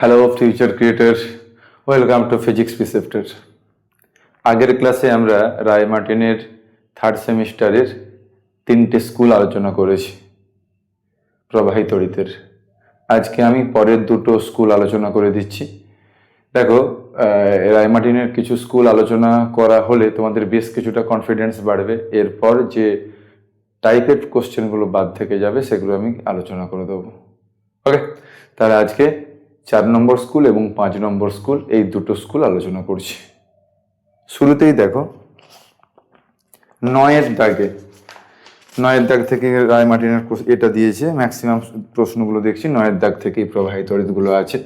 Hello future creator, welcome to physics preceptor. আগের ক্লাসে আমরা রায় মার্টিনের থার্ড সেমিস্টারের 3টে স্কুল আলোচনা করেছি প্রবাহী তড়িতের। আজকে আমি পরের 2টো স্কুল আলোচনা করে দিচ্ছি। দেখো, রায় মার্টিনের কিছু স্কুল আলোচনা করা হলে তোমাদের বেশ কিছুটা কনফিডেন্স বাড়বে। এরপর যে টাইপের কোশ্চেনগুলো বাদ থেকে যাবে সেগুলো আমি আলোচনা করে দেবো। ওকে, তাহলে আজকে 4 নম্বর স্কুল এবং 5 নম্বর স্কুল, এই 2টো স্কুল আলোচনা করছি। শুরুতেই দেখো, 9-এর দাগ থেকে রায় মার্টিনের এটা দিয়েছে। ম্যাক্সিমাম প্রশ্নগুলো দেখছি 9-এর দাগ থেকেই প্রবাহী তড়িৎগুলো আছে।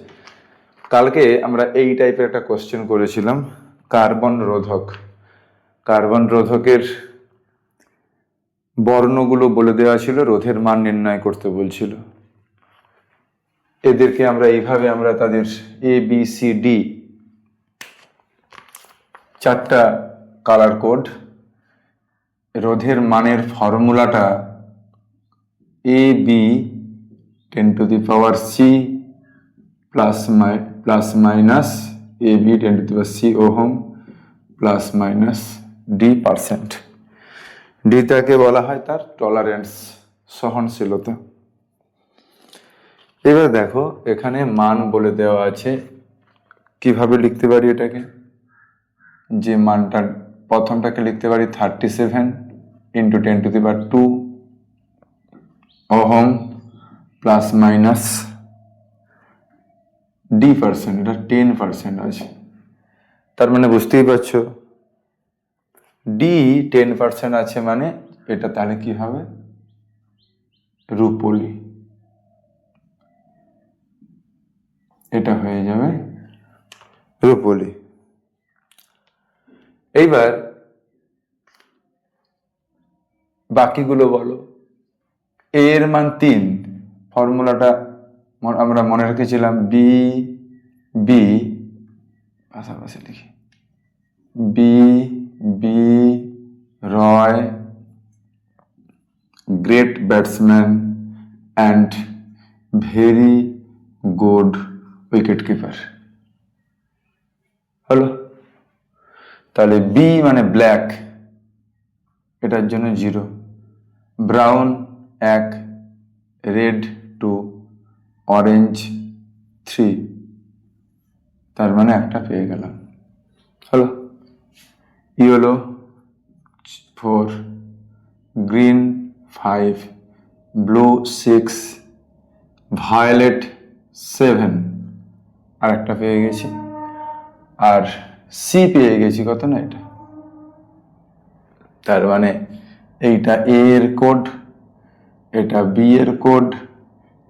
কালকে আমরা এই টাইপের একটা কোশ্চেন করেছিলাম, কার্বন রোধকের বর্ণগুলো বলে দেওয়া ছিল, রোধের মান নির্ণয় করতে বলছিল। এদেরকে এইভাবে আমরা তাদের ABCD 4টা কালার কোড, রোধের মানের ফর্মুলাটা AB 10⁻C plus minus AB 10⁻C ohm plus minus D%। ডিটাকে বলা হয় তার টলারেন্স, সহনশীলতা। এবার দেখো, এখানে মান বলে দেওয়া আছে। কিভাবে লিখতে পারি এটাকে? যে মানটা প্রথমটাকে লিখতে পারি 37 × 10⁻² ওহম প্লাস মাইনাস D%, এটা 10% আছে। তার মানে বুঝতেই পারছো, D 10% আছে, মানে এটা তাহলে কি হবে? রূপলি। এটা হয়ে যাবে রূপলি। এইবার বাকিগুলো বলো। এর মান 3, ফর্মুলাটা আমরা মনে রেখেছিলাম বি পাশাপাশি লিখি, B Roy great batsman and very good wicket keeper. হলো? তাহলে বি মানে ব্ল্যাক, এটার জন্য 0, ব্রাউন 1, রেড 2, অরেঞ্জ 3, তার মানে একটা পেয়ে গেলাম। হলো? ইয়েলো 4, গ্রিন 5, ব্লু 6, ভায়োলেট 7, আর একটা পেয়ে গেছি। আর সি পেয়ে গেছি, কত না এটা। তার মানে এইটা এ এর কোড, এটা বি এর কোড,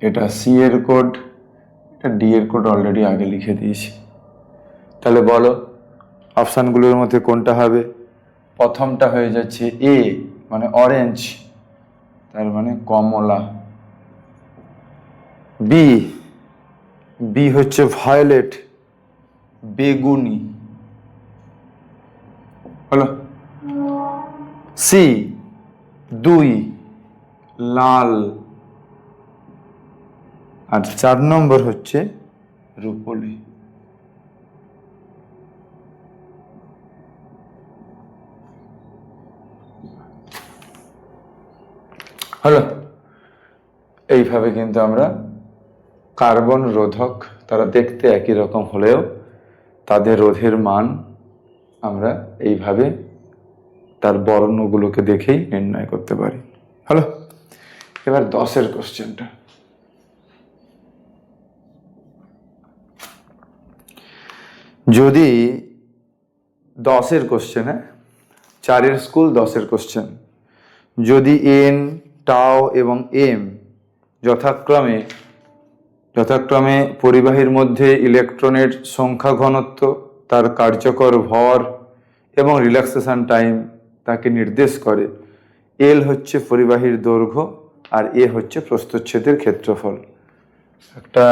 এটা সি এর কোড, এটা ডি এর কোড অলরেডি আগে লিখে দিয়েছি। তাহলে বলো অপশানগুলোর মধ্যে কোনটা হবে? প্রথমটা হয়ে যাচ্ছে এ, মানে অরেঞ্জ, তার মানে কমলা। বি হচ্ছে ভায়োলেট, বেগুনি। হলো? সি 2, লাল। আর 4 নম্বর হচ্ছে রূপলি। হলো? এইভাবে কিন্তু আমরা কার্বন রোধক, তারা দেখতে একই রকম হলেও তাদের রোধের মান আমরা এইভাবে তার বর্ণগুলোকে দেখেই নির্ণয় করতে পারি। হলো? এবার 10-এর কোশ্চেনটা। যদি 10-এর কোশ্চেন, 4-এর স্কুল 10-এর কোশ্চেন, যদি এন, টাও এবং এম যথাক্রমে পরিবাহীর মধ্যে ইলেকট্রনের সংখ্যা ঘনত্ব, তার কার্যকর ভর এবং রিল্যাক্সেশন টাইম তাকে নির্দেশ করে, এল হচ্ছে পরিবাহীর দৈর্ঘ্য আর এ হচ্ছে প্রস্থচ্ছেদের ক্ষেত্রফল। একটা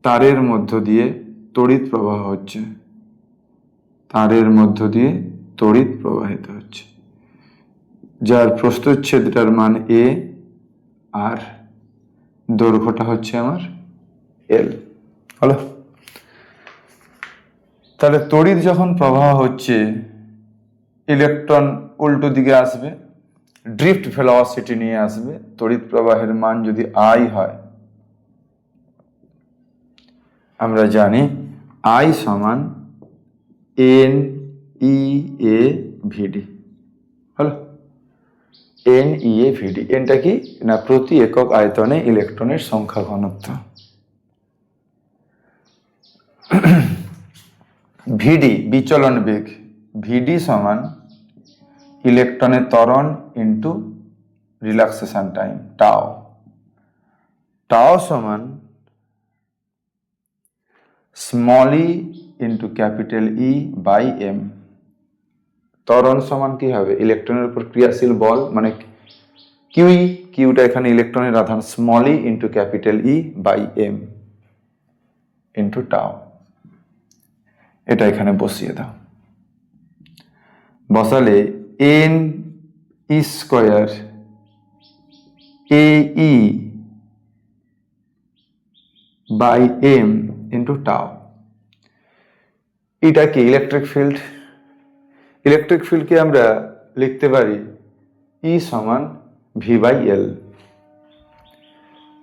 তারের মধ্য দিয়ে তড়িৎ প্রবাহ হচ্ছে, তারের মধ্য দিয়ে তড়িৎ প্রবাহিত হচ্ছে, যার প্রস্থচ্ছেদটার মান এ আর দৈর্ঘ্যটা হচ্ছে আমার এল। হলো? তাহলে তড়িৎ যখন প্রবাহ হচ্ছে, ইলেকট্রন উল্টো দিকে আসবে, ড্রিফট ভেলোসিটি নিয়ে আসবে। তড়িৎ প্রবাহের মান যদি আই হয়, আমরা জানি আই সমান এন ই এ ভিডি। হলো? এন ই এ ভিডি, এনটা কি না প্রতি একক আয়তনে ইলেকট্রনের সংখ্যা ঘনত্ব। ভিডি বিচলন বেগ, ভিডি সমান ইলেকট্রনের ত্বরণ into relaxation time tau. Tau সমান small E into capital E by M. ত্বরণ সমান কি হবে? ইলেকট্রনের উপর ক্রিয়াশীল বল মানে কিউই, কিউটা এখানে ইলেকট্রনের আধান, small E into capital E by M into tau. এটা এখানে বসিয়ে দাও। বসালে N E square A E by M into tau. এটা কি ইলেকট্রিক ফিল্ড। ইলেকট্রিক ফিল্ডকে আমরা লিখতে পারি ই সমান ভি বাই এল।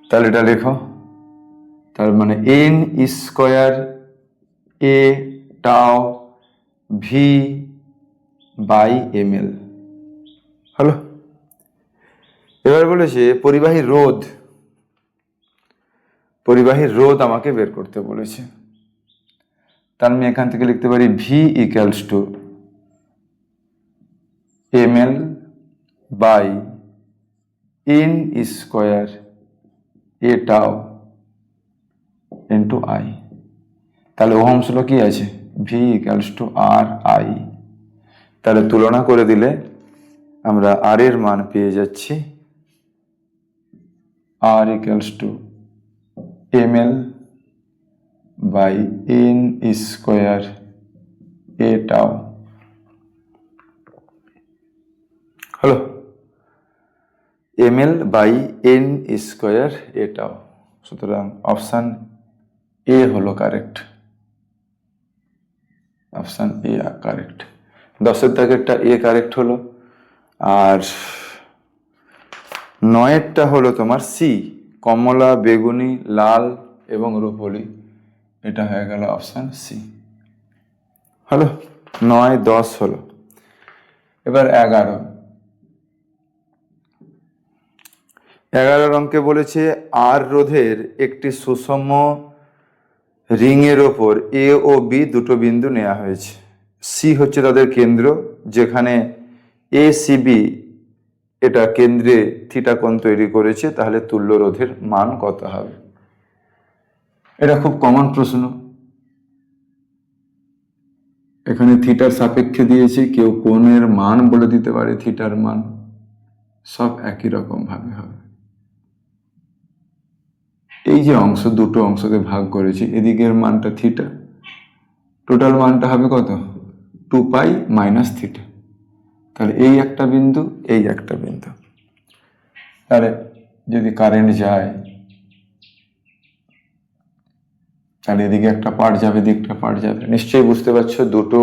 তাহলে এটা লেখো। তার মানে এন স্কোয়ার এ টাও ভি বাই এম এল। হলো? এবার বলেছে পরিবাহী রোধ, পরিবাহী রোধ আমাকে বের করতে বলেছে। তার আমি এখান থেকে লিখতে পারি V equals to M L by N square A tau into I. তাহলে ওহমস ল কি আছে? V equals to R I. তাহলে তুলনা করে দিলে আমরা আর এর মান পেয়ে যাচ্ছি R equals to M L by N square A tau. হলো? M L by N square A tau. সুতরাং অপশান এ হলো কারেক্ট। Option A correct. 10-এর দাগেরটা এ কারেক্ট হলো, আর 9-এরটা হলো তোমার সি, কমলা, বেগুনি, লাল এবং রুপোলি। এটা হয়ে গেল অপশান সি। হলো? 9, 10 হলো। এবার 11 অঙ্কে বলেছে আর রোধের একটি সুষম রিং এর ওপর এ ও বি দুটো বিন্দু নেওয়া হয়েছে। সি হচ্ছে তাদের কেন্দ্র, যেখানে এ সি বি এটা কেন্দ্রে থিটা কোণ তৈরি করেছে। তাহলে তুল্য রোধের মান কত হবে? এটা খুব কমন প্রশ্ন। এখানে থিটার সাপেক্ষে দিয়েছে, কেউ কোণের মান বলে দিতে পারে, থিটার মান, সব একই রকম ভাবে হবে। এই যে অংশ, দুটো অংশকে ভাগ করেছি, এদিকের মানটা থিটা, টোটাল মানটা হবে কত? 2 পাই মাইনাস থিটা। তাহলে এই একটা বিন্দু, এই একটা বিন্দু। তাহলে যদি কারেন্ট যায়, তাহলে এদিকে একটা পার্ট যাবে, এদিকটা পার্ট যাবে। নিশ্চয়ই বুঝতে পারছো, দুটো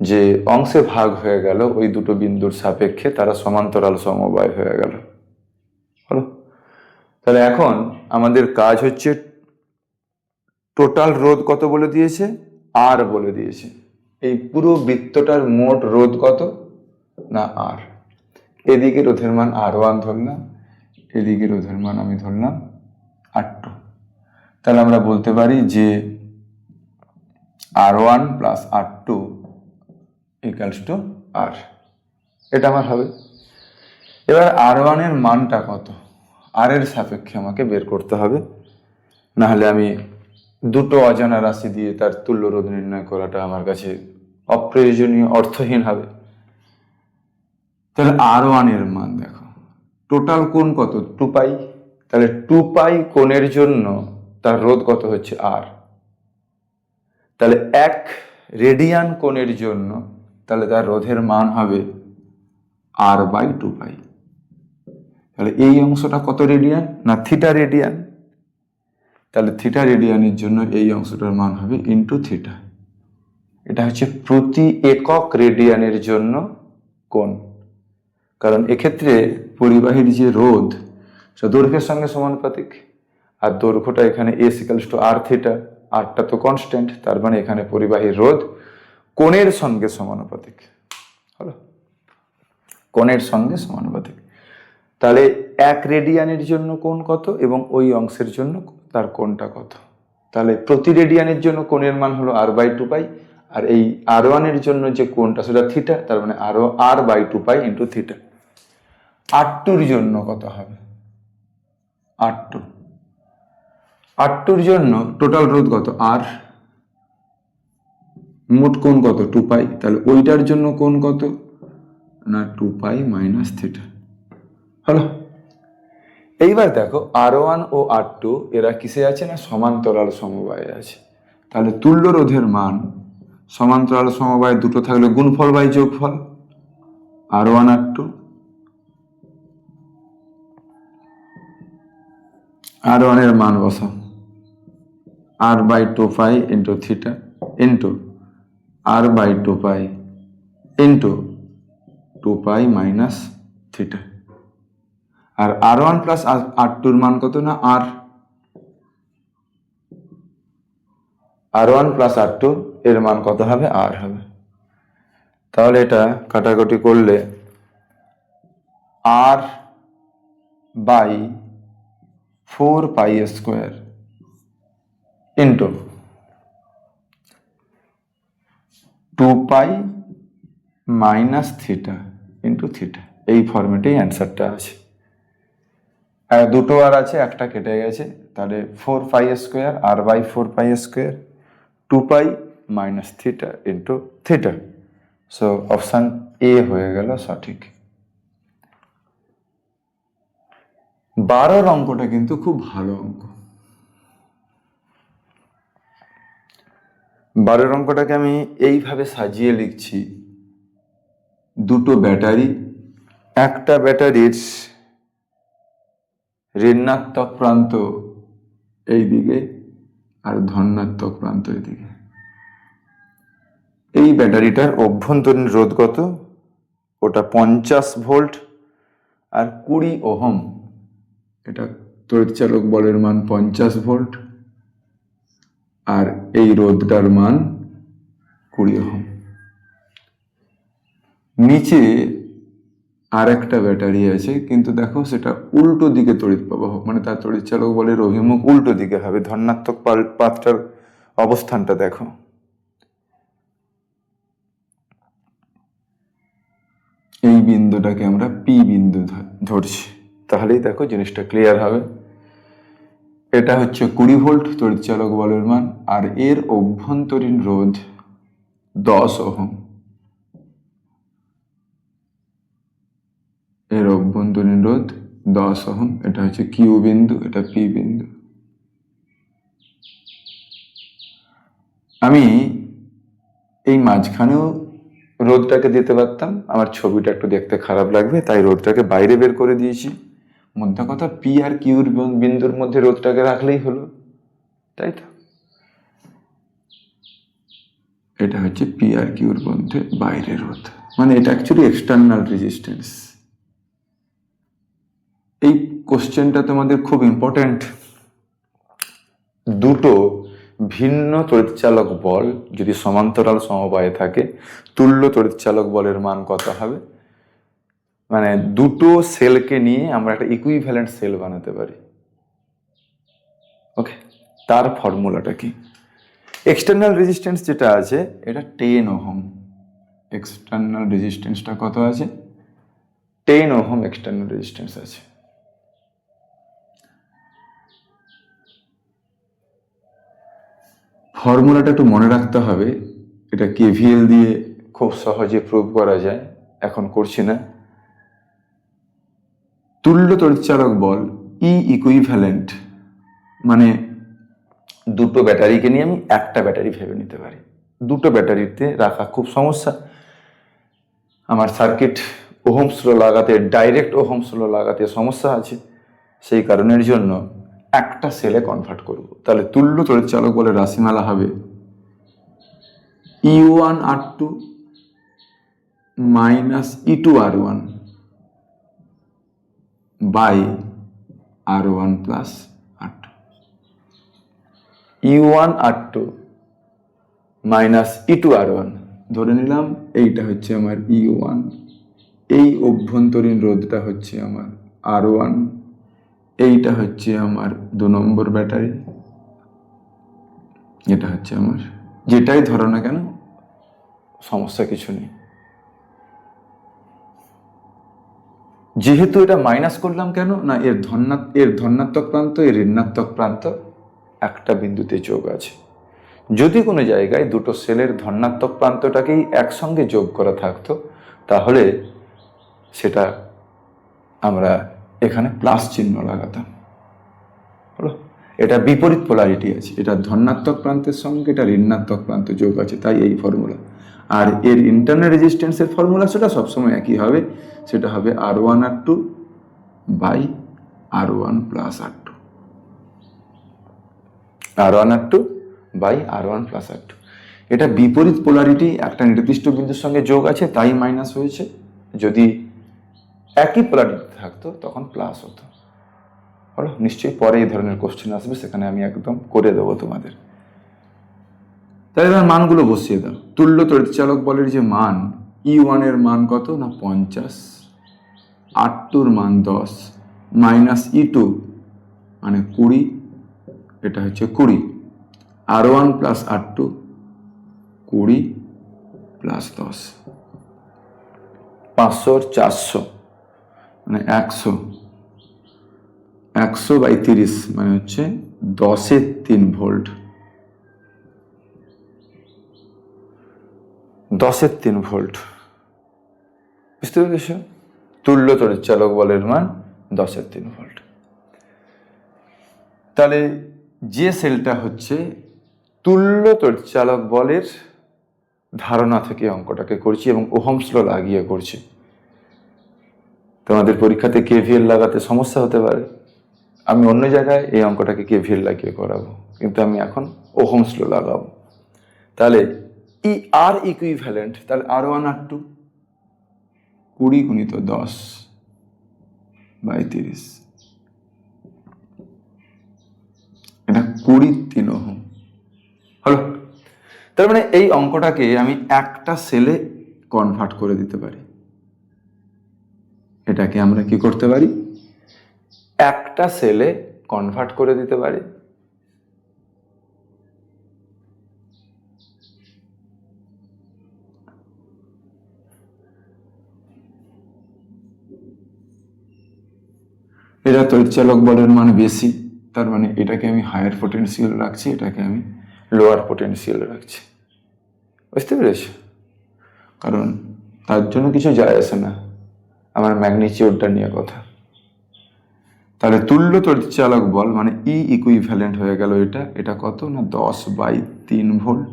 যে অংশে ভাগ হয়ে গেল ওই দুটো বিন্দুর সাপেক্ষে তারা সমান্তরাল সমবায় হয়ে গেল। হলো? তাহলে এখন আমাদের কাজ হচ্ছে টোটাল রোধ কত বলে দিয়েছে? আর বলে দিয়েছে। এই পুরো বৃত্তটার মোট রোধ কত? না আর। এদিকে রোধের মান R1 ধরলাম, এদিকে রোধের মান আমি ধরলাম R2। তাহলে আমরা বলতে পারি যে R1 plus R2 equals to আর। এটা আমার হবে। এবার R1 এর মানটা কত? আর এর সাপেক্ষে আমাকে বের করতে হবে, না হলে আমি দুটো অজানা রাশি দিয়ে তার তুল্য রোধ নির্ণয় করাটা আমার কাছে অপ্রয়োজনীয়, অর্থহীন হবে। তাহলে R1 এর মান দেখো, টোটাল কোণ কত? 2 পাই। তাহলে 2 পাই কোণের জন্য তার রোধ কত হচ্ছে? আর। তাহলে 1 রেডিয়ান কোণের জন্য তাহলে তার রোধের মান হবে আর বাই 2 পাই। তাহলে এই অংশটা কত রেডিয়ান? না থিটা রেডিয়ান। তাহলে থিটা রেডিয়ানের জন্য এই অংশটার মান হবে ইন্টু থিটা। এটা হচ্ছে প্রতি একক রেডিয়ানের জন্য কোণ। কারণ এক্ষেত্রে পরিবাহীর যে রোধ সেটা দৈর্ঘ্যের সঙ্গে সমানুপাতিক, আর দৈর্ঘ্যটা এখানে S equals to R theta, আরটা তো কনস্ট্যান্ট, তার মানে এখানে পরিবাহীর রোধ কোণের সঙ্গে সমানুপাতিক হলো, কোণের সঙ্গে সমানুপাতিক। তাহলে এক রেডিয়ানের জন্য কোণ কত এবং ওই অংশের জন্য তার কোণটা কত। তাহলে প্রতি রেডিয়ানের জন্য কোণের মান হলো আর বাই টু পাই, আর এই আর ওয়ানের জন্য যে কোণটা সেটা থিটা, তার মানে আরো R by two pi into theta. R টুর জন্য কত হবে? আর টুর জন্য টোটাল রোধ কত? আর, মোট কোণ কত? টু পাই। তাহলে ওইটার জন্য কোণ কত না টু পাই মাইনাস থিটা হলো। এইবার দেখো আর ওয়ান ও আর টু এরা কিসে আছে না সমান্তরাল সমবায়ে আছে। তাহলে তুল্য রোধের মান সমান্তরাল সমবায় দুটো থাকলে গুণফল বাই যোগফল, আর ওয়ান আর টু। আর ওয়ানের মান বসাও R by two pi into theta into R by two pi into two pi minus theta. আর আর ওয়ান প্লাস আর টুর মান কত না R one plus R two এর মান কত হবে? আর হবে। তাহলে এটা কাটাকুটি করলে R by 4 pi square into 2 pi minus theta into theta, এই ফরম্যাটেই অ্যান্সারটা আছে। আর দুটো আর আছে, একটা কেটে গেছে, তাহলে 4 pi square R by 4 pi square 2 pi minus theta into theta. So option A হয়ে গেল সঠিক। 12 অঙ্কটা কিন্তু খুব ভালো অঙ্ক। 12 অঙ্কটাকে আমি এইভাবে সাজিয়ে লিখছি, দুটো ব্যাটারি, একটা ব্যাটারির ঋণাত্মক প্রান্ত এই দিকে আর ধনাত্মক প্রান্ত এদিকে। এই ব্যাটারিটার অভ্যন্তরীণ রোধ কত? ওটা 50 ভোল্ট আর 20 ওহম। এটা তড়িৎচালক বলের মান 50 ভোল্ট আর এই রোধটার মান 20 ওহম। নিচে আর একটা ব্যাটারি আছে, কিন্তু দেখো সেটা উল্টো দিকে তড়িৎ প্রবাহ, মানে তার তড়িৎচালক বলের অভিমুখ উল্টো দিকে হবে। ধনাত্মক পাতটার অবস্থানটা দেখো। এই বিন্দুটাকে আমরা পি বিন্দু ধরছি, তাহলেই দেখো জিনিসটা ক্লিয়ার হবে। এটা হচ্ছে 20 ভোল্ট তড়িৎচালক বলের মান, আর এর অভ্যন্তরীণ রোধ 10 ওহম। এর অভ্যন্তরীণ রোধ 10 ওহম। এটা হচ্ছে কিউ বিন্দু, এটা পি বিন্দু। আমি এই মাঝখানেও রোধটাকে দিতে পারতাম, আমার ছবিটা একটু দেখতে খারাপ লাগবে, তাই রোধটাকে বাইরে বের করে দিয়েছি। মধ্যে কথা পি আর কিউর বিন্দুর মধ্যে রোধটাকে রাখলেই হলো, তাই তো। এটা হচ্ছে পি আর কিউর মধ্যে বাইরে রোধ, মানে এটা অ্যাকচুয়ালি এক্সটার্নাল রেজিস্ট্যান্স। এই কোশ্চেনটা তোমাদের খুব ইম্পর্টেন্ট। দুটো ভিন্ন তড়িৎচালক বল যদি সমান্তরাল সমবায়ে থাকে, তুল্য তড়িৎচালক বলের মান কত হবে? মানে দুটো সেলকে নিয়ে আমরা একটা ইকুইভ্যালেন্ট সেল বানাতে পারি। ওকে, তার ফর্মুলাটা কি? এক্সটার্নাল রেজিস্ট্যান্স যেটা আছে এটা 10 ওহম। এক্সটার্নাল রেজিস্ট্যান্সটা কত আছে? 10 ওহম এক্সটার্নাল রেজিস্ট্যান্স আছে। ফর্মুলাটা একটু মনে রাখতে হবে, এটা কেভিএল দিয়ে খুব সহজে প্রুভ করা যায়, এখন করছি না। তুল্য তড়িৎচালক বল ই ইকুইভ্যালেন্ট, মানে দুটো ব্যাটারিকে নিয়ে আমি একটা ব্যাটারি ভেবে নিতে পারি। দুটো ব্যাটারিতে রাখা খুব সমস্যা, আমার সার্কিট ওহমস ল লাগাতে, ডাইরেক্ট ওহমস ল লাগাতে সমস্যা আছে। সেই কারণের জন্য একটা সেলে কনভার্ট করব। তাহলে তুল্য তড়িৎচালক বলের রাশিমালা হবে E1R2 minus E2R1 by R1 plus R2। E1R2 minus E2R1, ধরে নিলাম এইটা হচ্ছে আমার E1, এই অভ্যন্তরীণ রোধটা হচ্ছে আমার R1, এইটা হচ্ছে আমার 2 নম্বর ব্যাটারি, এটা হচ্ছে আমার, যেটাই ধরো না কেন সমস্যা কিছু নেই। যেহেতু এটা মাইনাস করলাম কেন না, এর ধনাত্মক প্রান্ত এর ঋণাত্মক প্রান্ত একটা বিন্দুতে যোগ আছে। যদি কোনো জায়গায় দুটো সেলের ধনাত্মক প্রান্তটাকেই একসঙ্গে যোগ করা থাকতো তাহলে সেটা আমরা এখানে প্লাস চিহ্ন লাগাতাম। হলো, এটা বিপরীত পোলারিটি আছে, এটা ধনাত্মক প্রান্তের সঙ্গে এটা ঋণাত্মক প্রান্ত যোগ আছে, তাই এই ফর্মুলা। আর এর ইন্টারনাল রেজিস্ট্যান্সের ফর্মুলা সেটা সবসময় একই হবে, সেটা হবে R1R2 by R1 plus R2, R1R2 by R1 plus R2। এটা বিপরীত পোলারিটি একটা নির্দিষ্ট বিন্দুর সঙ্গে যোগ আছে তাই মাইনাস হয়েছে, যদি একই পোলারিটি থাকতো তখন প্লাস হতো। হলো, নিশ্চয়ই পরে এই ধরনের কোশ্চেন আসবে, সেখানে আমি একদম করে দেবো তোমাদের। তাই এবার মানগুলো বসিয়ে দাও। তুল্য তড়িৎচালক বলের যে মান, E1 এর মান কত না 50, R2 মান 10, মাইনাস E2 মানে 20, এটা হচ্ছে 20, R1 প্লাস R2 20 প্লাস 10, 500 400 মানে 100, 100 বাই 30 মানে হচ্ছে 10-এর 3 ভোল্ট, 10-এর 3 ভোল্ট। বুঝতে পেরেছ? তুল্য তড়িৎচালক বলের মান 10-এর 3 ভোল্ট। তাহলে যে সেলটা হচ্ছে তুল্য তড়িৎচালক বলের ধারণা থেকে অঙ্কটাকে করছি এবং ওহমস ল লাগিয়ে করছি। তোমাদের পরীক্ষাতে কেভিএল লাগাতে সমস্যা হতে পারে, আমি অন্য জায়গায় এই অঙ্কটাকে কেভিএল লাগিয়ে করাবো, কিন্তু আমি এখন ওহমস ল লাগাবো। তাহলে ই আর ইকুইভ্যালেন্ট, তাহলে R1R2 20 গুণিত 10 বাই 30, এটা 20-3 ওহম হলো। তার মানে এই অঙ্কটাকে আমি একটা সেলে কনভার্ট করে দিতে পারি। এটাকে আমরা কি করতে পারি? একটা সেলে কনভার্ট করে দিতে পারি। এটা তড়িৎচালক বলের মান বেশি, তার মানে এটাকে আমি হায়ার পোটেনশিয়াল রাখছি, এটাকে আমি লোয়ার পোটেনশিয়াল রাখছি। বুঝতে পেরেছ? কারণ তার জন্য কিছু যায় আসে না, আমার ম্যাগনিচিউডটা নিয়ে কথা। তাহলে তুল্য তড়িৎচালক বল মানে ই ইকুইভ্যালেন্ট হয়ে গেল, এটা কত না 10/3 ভোল্ট,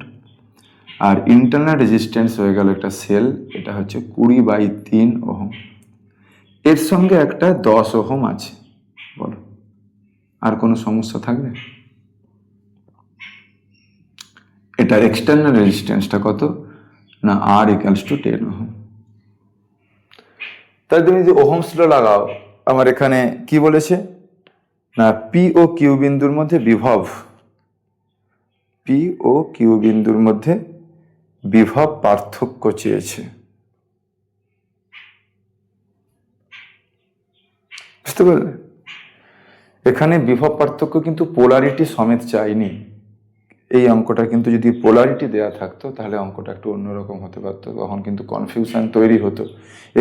আর ইন্টারনাল রেজিস্ট্যান্স হয়ে গেল একটা সেল, এটা হচ্ছে 20/3 ওহম, এর সঙ্গে একটা 10 ওহম আছে। বলো আর কোনো সমস্যা থাকবে? এটার এক্সটার্নাল রেজিস্ট্যান্সটা কত না R = 10 ওহম। তাহলে তুমি যদি ওহমস ল লাগাও, আমার এখানে কি বলেছে না পি ও কিউ বিন্দুর মধ্যে বিভব, পি ও কিউ বিন্দুর মধ্যে বিভব পার্থক্য চেয়েছে। বুঝতে পারলে? এখানে বিভব পার্থক্য কিন্তু পোলারিটি সমেত চাইনি। এই অঙ্কটা কিন্তু যদি পোলারিটি দেয়া থাকতো তাহলে অঙ্কটা একটু অন্যরকম হতে পারতো, তখন কিন্তু কনফিউশন তৈরি হতো।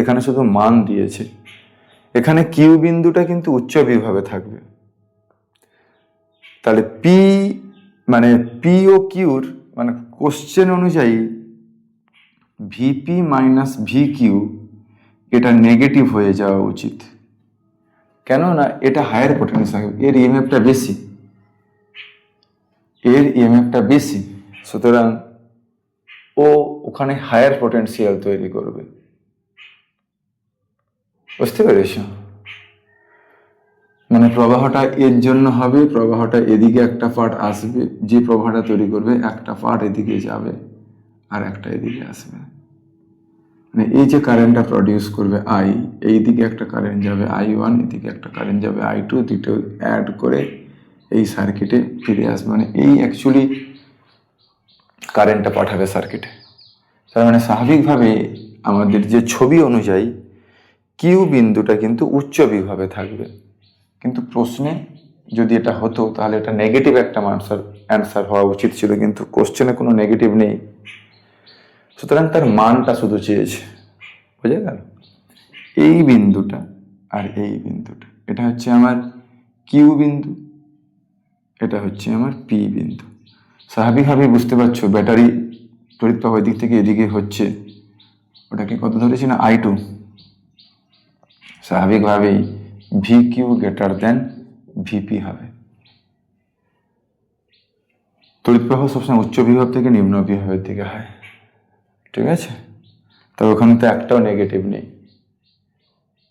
এখানে শুধু মান দিয়েছে। এখানে কিউ বিন্দুটা কিন্তু উচ্চ বিভবে থাকবে। তাহলে পি মানে পি ও কিউর মানে কোশ্চেন অনুযায়ী ভিপি মাইনাস ভি কিউ এটা নেগেটিভ হয়ে যাওয়া উচিত। কেন না এটা হায়ার পোটেনশিয়াল, এর ইএমএফটা বেশি, এর ইএমএফটা বেশি, সুতরাং ও ওখানে হায়ার পোটেনশিয়াল তৈরি করবে। বুঝতে পেরেছ? মানে প্রবাহটা এর জন্য হবে, প্রবাহটা এদিকে একটা পার্ট আসবে, যে প্রবাহটা তৈরি করবে একটা পার্ট এদিকে যাবে আর একটা এদিকে আসবে। মানে এই যে কারেন্টটা প্রডিউস করবে আই, এই দিকে একটা কারেন্ট যাবে I1, এদিকে একটা কারেন্ট যাবে I2, দুটো অ্যাড করে এই সার্কিটে ফিরে আসবে। মানে এই অ্যাকচুয়ালি কারেন্টটা পাঠাবে সার্কিটে। তার মানে স্বাভাবিকভাবে আমাদের যে ছবি অনুযায়ী কিউ বিন্দুটা কিন্তু উচ্চ বিভবে থাকবে, কিন্তু প্রশ্নে যদি এটা হতো তাহলে এটা নেগেটিভ একটা অ্যান্সার হওয়া উচিত ছিল, কিন্তু কোশ্চেনে কোনো নেগেটিভ নেই, সুতরাং তার মানটা শুধু চেয়েছে। বুঝে গেল? এই বিন্দুটা আর এই বিন্দুটা, এটা হচ্ছে আমার কিউ বিন্দু, এটা হচ্ছে আমার পি বিন্দু। স্বাভাবিকভাবে বুঝতে পারছো ব্যাটারি তড়িৎ প্রবাহ দিক থেকে এদিকে হচ্ছে, ওটাকে কত ধরেছি না I2। স্বাভাবিকভাবেই V Q greater than VP হবে। তড়িৎ প্রবাহ সবসময় উচ্চ বিভব থেকে নিম্ন বিভবের দিকে হয়, ঠিক আছে? তো ওখানে তো একটাও নেগেটিভ নেই।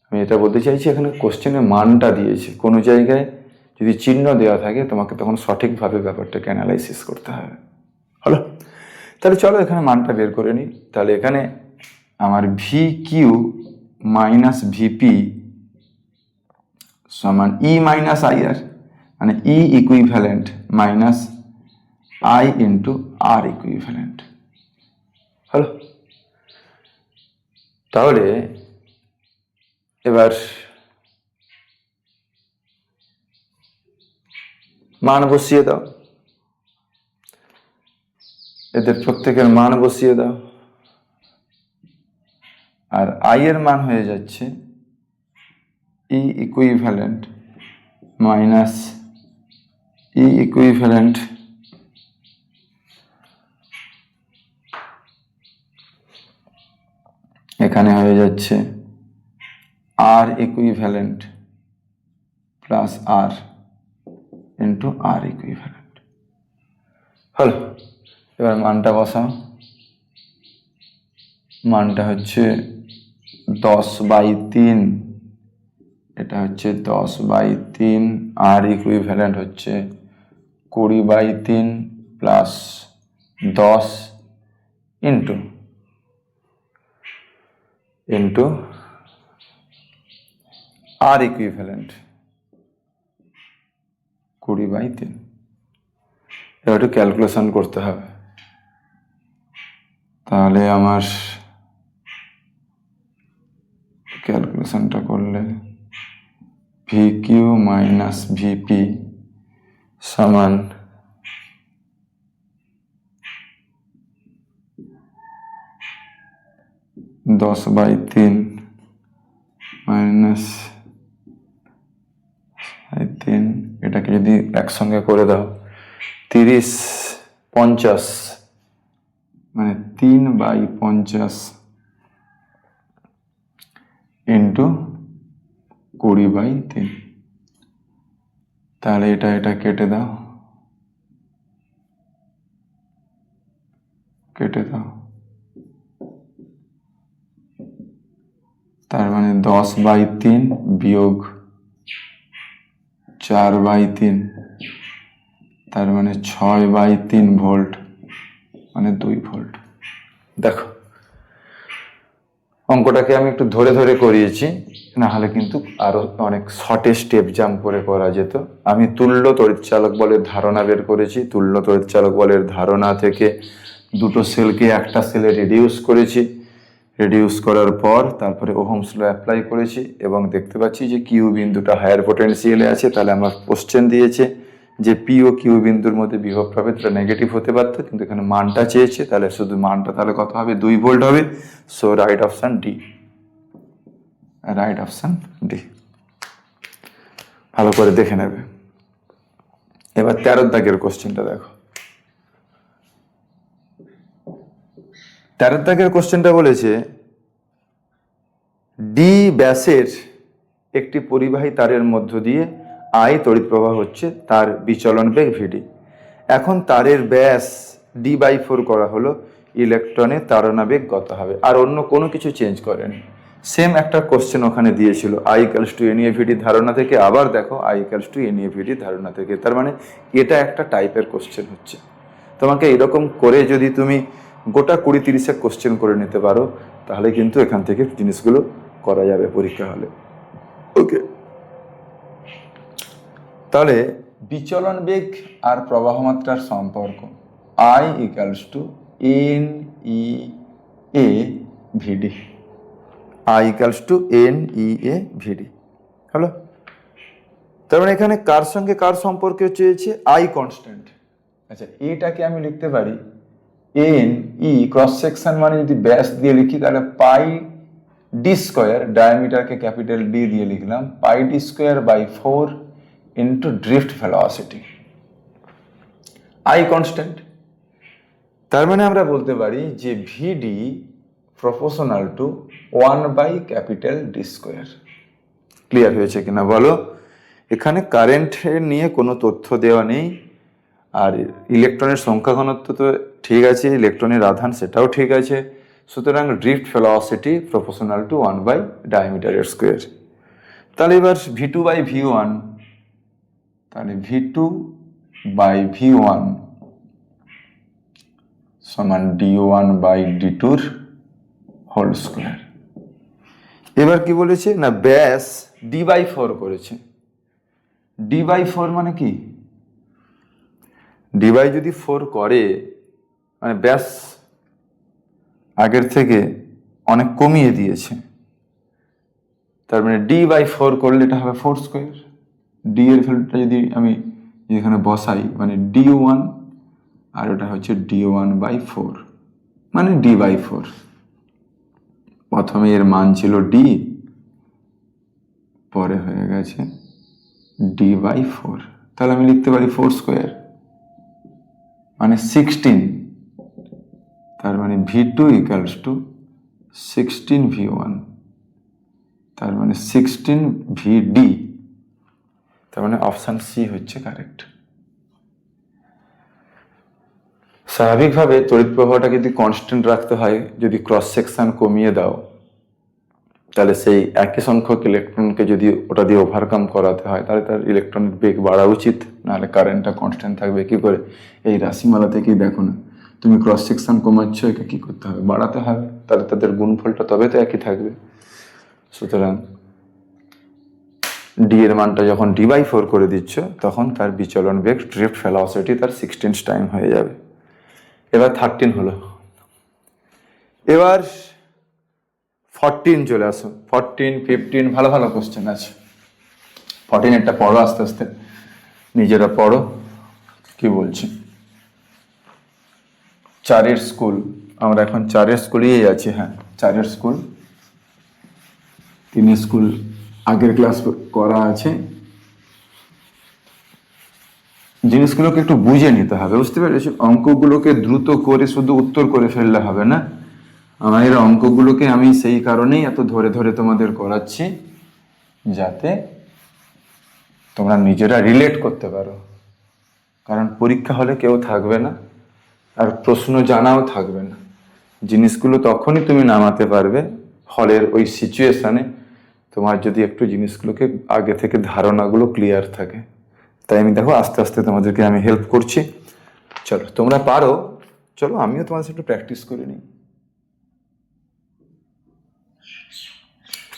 আমি এটা বলতে চাইছি এখানে কোশ্চেনে মানটা দিয়েছে, কোনো জায়গায় যদি চিহ্ন দেওয়া থাকে তোমাকে তখন সঠিকভাবে ব্যাপারটাকে অ্যানালাইসিস করতে হবে। হলো? তাহলে চলো এখানে মানটা বের করে নিই। তাহলে এখানে আমার ভি কিউ মাইনাস ভিপি সমান ই মাইনাস আই আর, মানে E equivalent minus I into R equivalent. হলো? তাহলে এবার মান বসিয়ে দাও, এদের প্রত্যেকের মান বসিয়ে দাও, আর আই এর মান হয়ে যাচ্ছে ই ইকুইভ্যালেন্ট মাইনাস ই ইকুইভ্যালেন্ট এখানে হয়ে যাচ্ছে আর ইকুইভ্যালেন্ট প্লাস আর ইন্টু আর ইকুইভ্যালেন্ট। হলো? এবার মানটা বসাও। মানটা হচ্ছে 10/3, এটা হচ্ছে 10/3, আর ইকুইভ্যালেন্ট হচ্ছে 20/3 প্লাস 10 ইন্টু আর ইকুইভ্যালেন্ট 20/3। এবার একটু ক্যালকুলেশন করতে হবে। তাহলে আমার ক্যালকুলেশনটা করলে ভি কিউ মাইনাস ভিপি সমান 10/3 মাইনাস 3, এটাকে যদি একসঙ্গে করে দাও 30/50, মানে 3/50 ইন্টু 20/3। তাহলে এটা কেটে দাও, তার মানে 10/3 বিয়োগ 4/3, তার মানে 6/3 ভোল্ট, মানে 2 ভোল্ট। দেখো অঙ্কটাকে আমি একটু ধরে ধরে করিয়েছি, না হলে কিন্তু আরো অনেক শর্টে স্টেপ জাম্প করে করা যেত। আমি তুল্য তড়িৎচালক বলের ধারণা বের করেছি, তুল্য তড়িৎচালক বলের ধারণা থেকে দুটো সেলকে একটা সেলে রিডিউস করার পর তারপরে ওহমস ল অ্যাপ্লাই করেছি, এবং দেখতে পাচ্ছি যে কিউ বিন্দুটা হায়ার পোটেনশিয়ালে আছে। তাহলে আমার কোশ্চেন দিয়েছে যে পি ও কিউ বিন্দুর মধ্যে বিভব প্রভেদটা নেগেটিভ হতে পারত, কিন্তু এখানে মানটা চেয়েছে, তাহলে শুধু মানটা তাহলে কত হবে? 2 ভোল্ট হবে। সো রাইট অপশন ডি, ভালো করে দেখে নেবে। এবার 13 দাগের কোশ্চেনটা দেখো। 13 দাগের কোশ্চেনটা বলেছে ডি ব্যাসের একটি পরিবাহী তারের মধ্য দিয়ে আই তড়িৎ প্রবাহ হচ্ছে, তার বিচলন বেগ ভিডি। এখন তারের ব্যাস D/4 করা হলো, ইলেকট্রনের তাড়না বেগ কত হবে? আর অন্য কোনো কিছু চেঞ্জ করেনি, সেম একটা কোশ্চেন ওখানে দিয়েছিল আই ইকুয়ালস টু এনইএভিডি ধারণা থেকে, আবার দেখো আই ইকুয়ালস টু এনইএভিডি ধারণা থেকে। তার মানে এটা একটা টাইপের কোশ্চেন হচ্ছে। তোমাকে এরকম করে যদি তুমি গোটা 20-30 কোশ্চেন করে নিতে পারো, তাহলে কিন্তু এখান থেকে জিনিসগুলো করা যাবে পরীক্ষা হলে। ওকে, তাহলে বিচলন বেগ আর প্রবাহ মাত্রার সম্পর্ক I equals to N E A VD. I equals to N E A VD হলো। তার মানে এখানে কার সঙ্গে কার সম্পর্ক চেয়েছে? I constant. আচ্ছা, এটাকে আমি লিখতে পারি এন ই, ক্রস সেকশন মানে যদি ব্যাস দিয়ে লিখি তাহলে পাই ডি স্কোয়ার, ডায়ামিটারকে ক্যাপিটাল ডি দিয়ে লিখলাম, pi D square by 4 into drift velocity. I constant. তার মানে আমরা বলতে পারি যে VD proportional to 1 by capital D square. Clear হয়েছে কিনা বলো? এখানে কারেন্টের নিয়ে কোনো তথ্য দেওয়া নেই, আর ইলেকট্রনের সংখ্যা ঘনত্ব তো ঠিক আছে, ইলেকট্রনের আধান সেটাও ঠিক আছে। সুতরাং drift velocity proportional to 1 by ডায়ামিটারের স্কোয়ার। তাহলে এবার V2 বাই V1, তাহলে V2 বাই V1 সমান D1 by D2 whole square. এবার কি বলেছে না, ব্যাস D বাই 4 করেছে। D বাই 4 মানে কি? D বাই যদি 4 করে মানে ব্যাস আগের থেকে অনেক কমিয়ে দিয়েছে। তার মানে D বাই 4 করলে এটা হবে 4 স্কোয়ার। D এর ভ্যালুটা যদি আমি এখানে বসাই মানে D1, আর ওটা হচ্ছে D1 বাই 4 মানে D বাই 4। প্রথমে এর মান ছিল D, পরে হয়ে গেছে D বাই 4। তাহলে আমি লিখতে পারি 4 স্কোয়ার মানে 16। তার মানে V2 ইকুয়ালস টু 16 V1, তার মানে 16 VD। তার মানে অপশন সি হচ্ছে কারেক্ট। স্বাভাবিকভাবে তড়িৎ প্রবাহটা যদি কনস্ট্যান্ট রাখতে হয়, যদি ক্রস সেকশন কমিয়ে দাও, তাহলে সেই একই সংখ্যক ইলেকট্রনকে যদি ওটা দিয়ে ওভারকাম করাতে হয়, তাহলে তার ইলেকট্রনের বেগ বাড়া উচিত, নাহলে কারেন্টটা কনস্ট্যান্ট থাকবে কি করে? এই রাশিমালা থেকেই দেখো না, তুমি ক্রস সেকশন কমাচ্ছ, একে কি করতে হবে? বাড়াতে হবে, তাহলে তাদের গুণফলটা তবে তো একই থাকবে। সুতরাং ডি এর মানটা যখন D বাই 4 করে দিচ্ছ, তখন তার বিচলন বেগ ড্রিফট ভেলোসিটি তার 16 টাইম হয়ে যাবে। এবার 13 হলো। এবার 14 চলে আসো। 14, 15 ভালো ভালো কোশ্চেন আছে। 14 একটা পড়ো, আস্তে আস্তে নিজেরা পড়ো কি বলছি। 4-এর স্কুল, আমরা এখন 4-এর স্কুলেই আছি। হ্যাঁ, 4-এর স্কুল, 3 স্কুল আগের ক্লাস করা আছে। জিনিসগুলোকে একটু বুঝে নিতে হবে, বুঝতে পেরেছি? অঙ্কগুলোকে দ্রুত করে শুধু উত্তর করে ফেললে হবে না। আমার অঙ্কগুলোকে আমি সেই কারণেই এত ধরে ধরে তোমাদের করাচ্ছি, যাতে তোমরা নিজেরা রিলেট করতে পারো। কারণ পরীক্ষা হলে কেউ থাকবে না, আর প্রশ্ন জানাও থাকবে না। জিনিসগুলো তখনই তুমি নামাতে পারবে হলের ওই সিচুয়েশনে, তোমার যদি একটু জিনিসগুলোকে আগে থেকে ধারণাগুলো ক্লিয়ার থাকে। তাই আমি দেখো আস্তে আস্তে তোমাদেরকে আমি হেল্প করছি। চলো তোমরা পারো, চলো আমিও তোমাদের সাথে একটু প্র্যাকটিস করে নিই।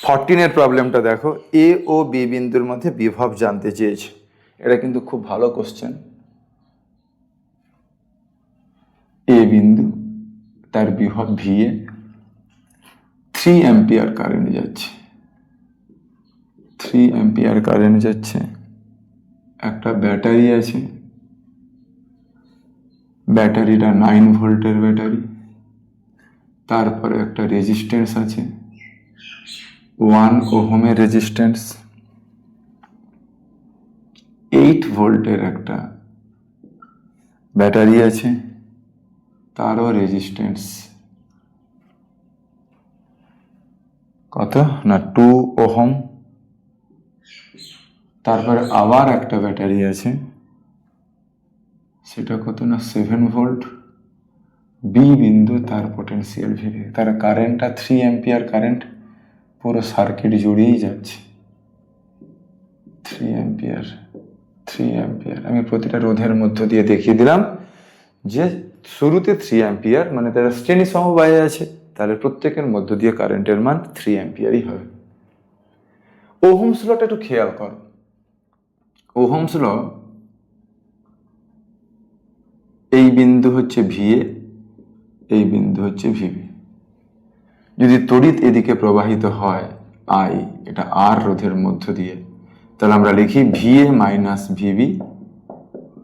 14-এর প্রবলেমটা দেখো, এ ও বি বিন্দুর মধ্যে বিভব জানতে চেয়েছে। এটা কিন্তু খুব ভালো কোশ্চেন। এ বিন্দু, তার বিভব VA, 3 অ্যাম্পিয়ার কারেন্ট যাচ্ছে। 3 অ্যাম্পিয়ার কারেন্ট যাচ্ছে। একটা ব্যাটারি আছে, ব্যাটারিটা 9 ভোল্টের ব্যাটারি। তারপরে একটা রেজিস্ট্যান্স আছে, 1 ওহমের রেজিস্ট্যান্স। 8 ভোল্টের একটা ব্যাটারি আছে, তারও রেজিস্ট্যান্স কত না 2 ওহম। তারপরে আবার একটা ব্যাটারি আছে, সেটা কত না 7 ভোল্ট। বি বিন্দু, তার পোটেনশিয়াল VV, তার কারেন্টটা 3 অ্যাম্পিয়ার কারেন্ট। পুরো সার্কিট জুড়েই যাচ্ছে 3 অ্যাম্পিয়ার 3 অ্যাম্পিয়ার। আমি প্রতিটা রোধের মধ্য দিয়ে দেখিয়ে দিলাম যে শুরুতে 3 অ্যাম্পিয়ার, মানে তারা শ্রেণী সমবায়ে আছে, তাহলে প্রত্যেকের মধ্য দিয়ে কারেন্টের মান 3 অ্যাম্পিয়ারই হবে। ওহমস লটা একটু খেয়াল করো। ওহমস ল, এই বিন্দু হচ্ছে ভিএ, এই বিন্দু হচ্ছে ভিবি। যদি তড়িৎ এদিকে প্রবাহিত হয় আই, এটা আর রোধের মধ্য দিয়ে, তাহলে আমরা লিখি ভিএ মাইনাস ভিবি।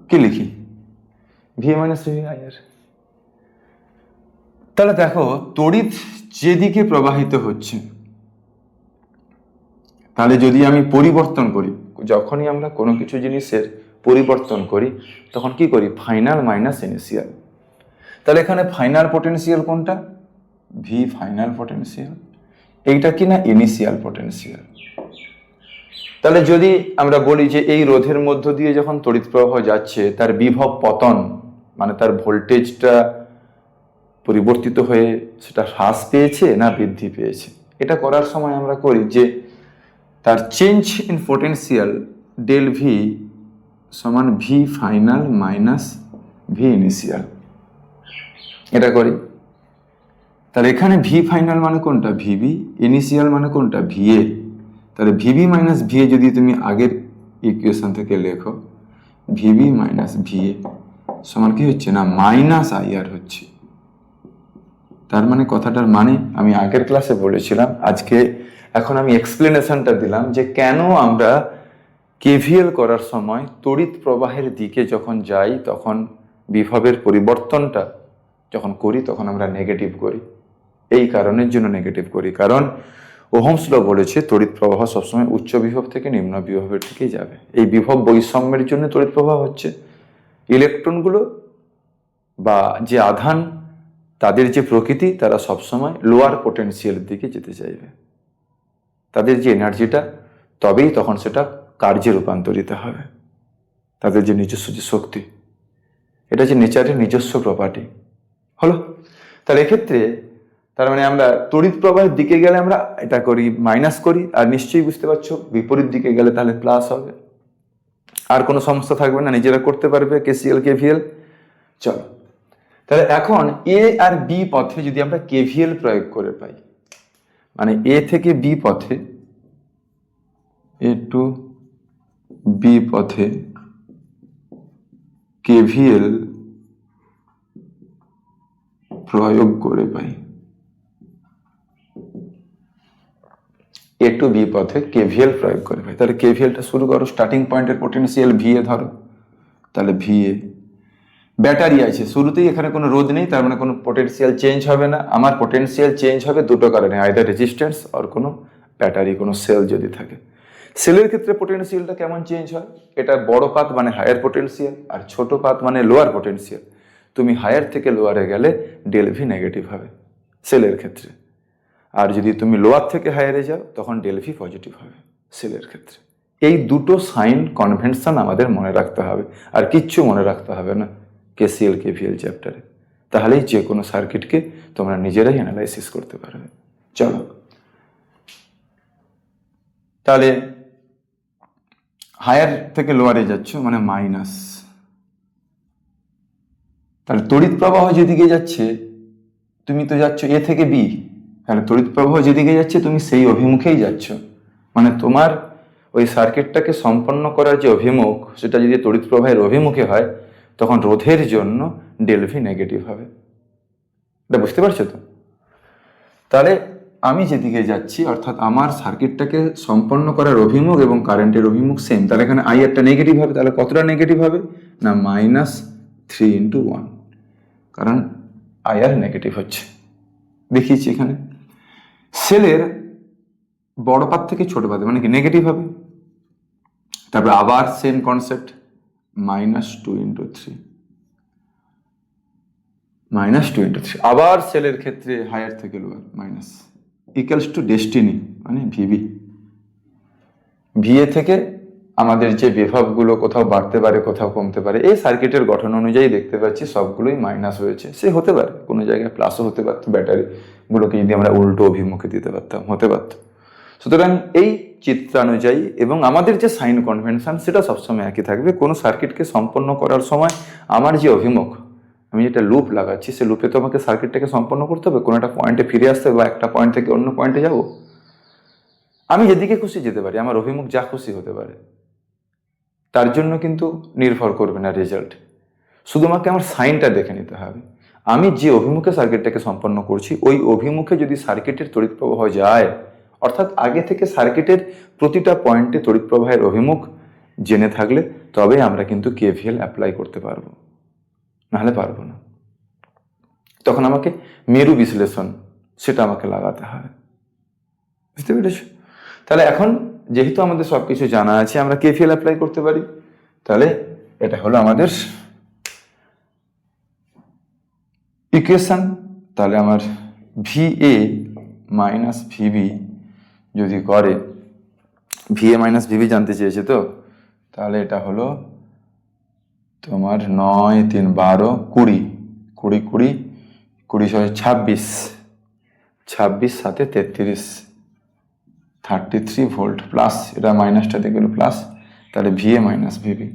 কি লিখি? ভিএ মাইনাস ভিবি আই আর। তাহলে দেখো, তড়িৎ যেদিকে প্রবাহিত হচ্ছে, তাহলে যদি আমি পরিবর্তন করি, যখনই আমরা কোনো কিছু জিনিসের পরিবর্তন করি তখন কি করি? Final minus initial. তাহলে এখানে ফাইনাল পটেনশিয়াল কোনটা? V final potential. এইটা কি না? Initial potential. তাহলে যদি আমরা বলি যে এই রোধের মধ্য দিয়ে যখন তড়িৎ প্রবাহ যাচ্ছে, তার বিভব পতন, মানে তার ভোল্টেজটা পরিবর্তিত হয়ে সেটা হ্রাস পেয়েছে না বৃদ্ধি পেয়েছে, এটা করার সময় আমরা করি যে তার change in potential del V সমান V final minus V initial, এটা করি। তাহলে এখানে ভি ফাইনাল মানে কোনটা? ভিবি। ইনিশিয়াল মানে কোনটা? ভিএ। তাহলে ভিবি মাইনাস ভিএ যদি তুমি আগের ইকুয়েশন থেকে লেখো, ভিবি মাইনাস ভিএ সমান কি হচ্ছে না? মাইনাস আইআর হচ্ছে। তার মানে কথাটার মানে আমি আগের ক্লাসে বলেছিলাম, আজকে এখন আমি এক্সপ্লেনেশনটা দিলাম যে কেন আমরা কেভিএল করার সময় তড়িৎ প্রবাহের দিকে যখন যাই তখন বিভবের পরিবর্তনটা যখন করি তখন আমরা নেগেটিভ করি। এই কারণের জন্য নেগেটিভ করি, কারণ ওহমস ল বলেছে তড়িৎ প্রবাহ সবসময় উচ্চ বিভব থেকে নিম্ন বিভবের দিকেই যাবে। এই বিভব বৈষম্যের জন্য তড়িৎ প্রবাহ হচ্ছে। ইলেকট্রনগুলো বা যে আধান, তাদের যে প্রকৃতি, তারা সবসময় লোয়ার পোটেনশিয়ালের দিকে যেতে চাইবে। তাদের যে এনার্জিটা, তবেই তখন সেটা কার্যে রূপান্তরিত হবে। তাদের যে নিজস্ব যে শক্তি, এটা যে নেচারের নিজস্ব প্রপার্টি হলো। তাহলে এক্ষেত্রে তার মানে আমরা তড়িৎ প্রবাহের দিকে গেলে আমরা এটা করি, মাইনাস করি, আর নিশ্চয়ই বুঝতে পারছো বিপরীত দিকে গেলে তাহলে প্লাস হবে। আর কোনো সমস্যা থাকবে না, নিজেরা করতে পারবে কেসিএল কেভিএল। চলো, তাহলে এখন এ আর বি পথে যদি আমরা কেভিএল প্রয়োগ করে পাই, মানে এ থেকে বি পথে, এ টু বি পথে কেভিএল প্রয়োগ করে পাই, এ টু বি পথে কেভিএল প্রয়োগ করে পাই, তাহলে কেভিএলটা শুরু করো। স্টার্টিং পয়েন্টের পোটেনশিয়াল ভিএ ধরো, তাহলে ভিএ। ব্যাটারি আছে শুরুতেই, এখানে কোনো রোধ নেই, তার মানে কোনো পোটেনশিয়াল চেঞ্জ হবে না। আমার পোটেনশিয়াল চেঞ্জ হবে দুটো কারণে, আইদার রেজিস্ট্যান্স আর কোনো ব্যাটারি, কোনো সেল যদি থাকে। সেলের ক্ষেত্রে পোটেনশিয়ালটা কেমন চেঞ্জ হয়? এটা বড় পাত মানে হায়ার পোটেনশিয়াল, আর ছোট পাত মানে লোয়ার পোটেনশিয়াল। তুমি হায়ার থেকে লোয়ারে গেলে ডেল ভি নেগেটিভ হবে সেলের ক্ষেত্রে, আর যদি তুমি লোয়ার থেকে হায়ারে যাও তখন ডেল ভি পজিটিভ হবে সেলের ক্ষেত্রে। এই দুটো সাইন কনভেনশন আমাদের মনে রাখতে হবে, আর কিচ্ছু মনে রাখতে হবে না কেসিএল কেভিএল চ্যাপ্টারে। তাহলেই যে কোনো সার্কিটকে তোমরা নিজেরাই অ্যানালাইসিস করতে পারবে। চলো, তাহলে হায়ার থেকে লোয়ারে যাচ্ছ মানে মাইনাস। তাহলে তড়িৎ প্রবাহ যেদিকে যাচ্ছে, তুমি তো যাচ্ছ এ থেকে বি, তাহলে তড়িৎ প্রবাহ যেদিকে যাচ্ছে তুমি সেই অভিমুখেই যাচ্ছ। মানে তোমার ওই সার্কিটটাকে সম্পন্ন করার যে অভিমুখ, সেটা যদি তড়িৎ প্রবাহের অভিমুখে হয় তখন রোধের জন্য ডেল ভি নেগেটিভ হবে। এটা বুঝতে পারছো তো? তাহলে আমি যেদিকে যাচ্ছি, অর্থাৎ আমার সার্কিটটাকে সম্পন্ন করার অভিমুখ এবং কারেন্টের অভিমুখ সেম, তাহলে এখানে আই একটা নেগেটিভ হবে। তাহলে কতটা নেগেটিভ হবে না? -3 × 1, কারণ আই আর নেগেটিভ হচ্ছে, দেখিয়েছি এখানে। সেলের বড় পাত থেকে ছোট পাতে মানে কি নেগেটিভ হবে। তারপরে আবার সেম কনসেপ্ট, -2 × 3, -2 × 3। আবার সেলের ক্ষেত্রে হায়ার থেকে lower, minus equals to destiny মানে ভিবি। ভিএ থেকে আমাদের যে বিভবগুলো কোথাও বাড়তে পারে কোথাও কমতে পারে, এই সার্কিটের গঠন অনুযায়ী দেখতে পাচ্ছি সবগুলোই মাইনাস হয়েছে। সে হতে পারে কোনো জায়গায় প্লাসও হতে পারতো, ব্যাটারিগুলোকে যদি আমরা উল্টো অভিমুখে দিতে পারতাম হতে পারত। সুতরাং এই চিত্রানুযায়ী এবং আমাদের যে সাইন কনভেনশন সেটা সবসময় একই থাকবে। কোনো সার্কিটকে সম্পন্ন করার সময় আমার যে অভিমুখ, আমি যেটা লুপ লাগাচ্ছি সে লুপে তো আমাকে সার্কিটটাকে সম্পন্ন করতে হবে, কোনো একটা পয়েন্টে ফিরে আসতে হবে বা একটা পয়েন্ট থেকে অন্য পয়েন্টে যাব। আমি যেদিকে খুশি যেতে পারি, আমার অভিমুখ যা খুশি হতে পারে, তার জন্য কিন্তু নির্ভর করবে না রেজাল্ট। শুধু আমাকে আমার সাইনটা দেখে নিতে হবে। আমি যে অভিমুখে সার্কিটটাকে সম্পন্ন করছি ওই অভিমুখে যদি সার্কিটের তড়িৎ প্রবাহ যায়, অর্থাৎ আগে থেকে সার্কিটের প্রতিটা পয়েন্টে তড়িৎ প্রবাহের অভিমুখ জেনে থাকলে তবে আমরা কিন্তু কেভিএল অ্যাপ্লাই করতে পারবো, নাহলে পারবো না। তখন আমাকে মেরু বিশ্লেষণ সেটা আমাকে লাগাতে হবে। বুঝতে পেরেছ? তাহলে এখন যেহেতু আমাদের সবকিছু জানা আছে, আমরা কেভিএল অ্যাপ্লাই করতে পারি। তাহলে এটা হলো আমাদের ইকুয়েশন। তাহলে আমার ভিএ মাইনাস ভিবি যদি করে, ভিএ মাইনাস ভিবি জানতে চেয়েছে তো, তাহলে এটা হলো তোমার 9 3 12 20 20 20 20 26 26 সাথে 33 33 ভোল্ট প্লাস, এটা মাইনাসটাতে গেল প্লাস, তাহলে ভিএ মাইনাস ভিবি।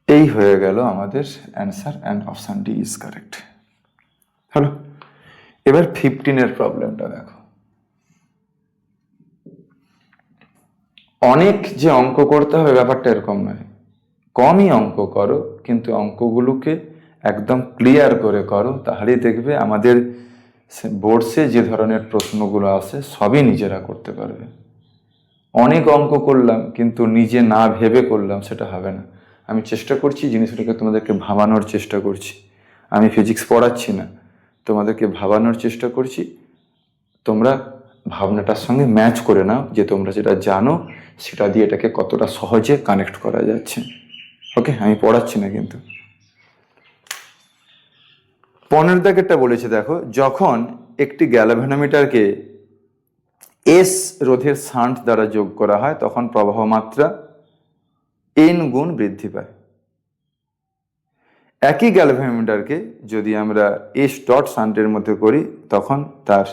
এই হয়ে গেল আমাদের answer, and option D is correct. হলো। এবার 15-এর প্রবলেমটা দেখো। অনেক যে অঙ্ক করতে হবে ব্যাপারটা এরকম নয়, কমই অঙ্ক করো কিন্তু অঙ্কগুলোকে একদম ক্লিয়ার করে করো, তাহলেই দেখবে আমাদের বোর্ডসে যে ধরনের প্রশ্নগুলো আসে সবই নিজেরা করতে পারবে। অনেক অঙ্ক করলাম কিন্তু নিজে না ভেবে করলাম, সেটা হবে না। আমি চেষ্টা করছি জিনিসটাকে তোমাদেরকে ভাবানোর চেষ্টা করছি। আমি ফিজিক্স পড়াচ্ছি না, তোমাদেরকে ভাবানোর চেষ্টা করছি। তোমরা ভাবনাটার সঙ্গে ম্যাচ করে নাও যে তোমরা যেটা জানো সেটা দিয়ে এটাকে কতটা সহজে কানেক্ট করা যাচ্ছে। ওকে, আমি পড়াচ্ছি না কিন্তু। 15 দাগেরটা বলেছে দেখো, যখন একটি গ্যালভানোমিটারকে এস রোধের শান্ট দ্বারা যোগ করা হয় তখন প্রবাহ মাত্রা n গুণ বৃদ্ধি পায়। একই গ্যালভানোমিটারকে যদি আমরা এস ডট শান্টের মধ্যে করি তখন তার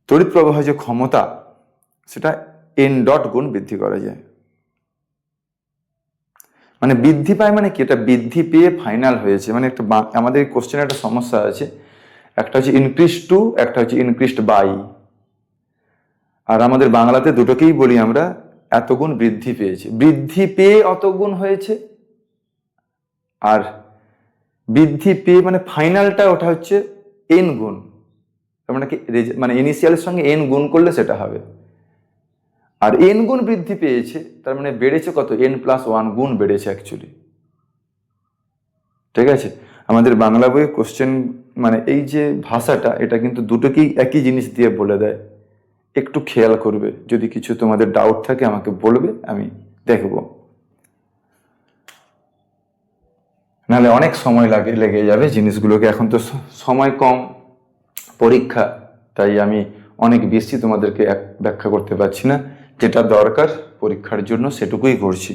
তড়িৎ প্রবাহ যে ক্ষমতা সেটা n ডট গুণ বৃদ্ধি করা যায়। মানে বৃদ্ধি পায় মানে কি, এটা বৃদ্ধি পেয়ে ফাইনাল হয়েছে। মানে একটা আমাদের কোশ্চেনে একটা সমস্যা আছে, একটা হচ্ছে ইনক্রিজ টু, একটা হচ্ছে ইনক্রিজড বাই। আর আমাদের বাংলাতে দুটোকেই বলি আমরা এত গুণ বৃদ্ধি পেয়েছে, বৃদ্ধি পেয়ে অত গুণ হয়েছে। আর বৃদ্ধি পেয়ে মানে ফাইনালটা ওটা হচ্ছে n গুণ, তার মানে কি, মানে ইনিশিয়ালের সঙ্গে n গুণ করলে সেটা হবে। আর n গুণ বৃদ্ধি পেয়েছে তার মানে বেড়েছে কত, n+1 গুণ বেড়েছে অ্যাকচুয়ালি। ঠিক আছে, আমাদের বাংলা বইয়ে কোশ্চেন মানে এই যে ভাষাটা, এটা কিন্তু দুটোকেই একই জিনিস দিয়ে বলে দেয়। একটু খেয়াল করবে, যদি কিছু তোমাদের ডাউট থাকে আমাকে বলবে, আমি দেখব। নাহলে অনেক সময় লেগে যাবে জিনিসগুলোকে। এখন তো সময় কম, পরীক্ষা, তাই আমি অনেক বেশি তোমাদেরকে ব্যাখ্যা করতে পারছি না। যেটা দরকার পরীক্ষার জন্য সেটুকুই করছি।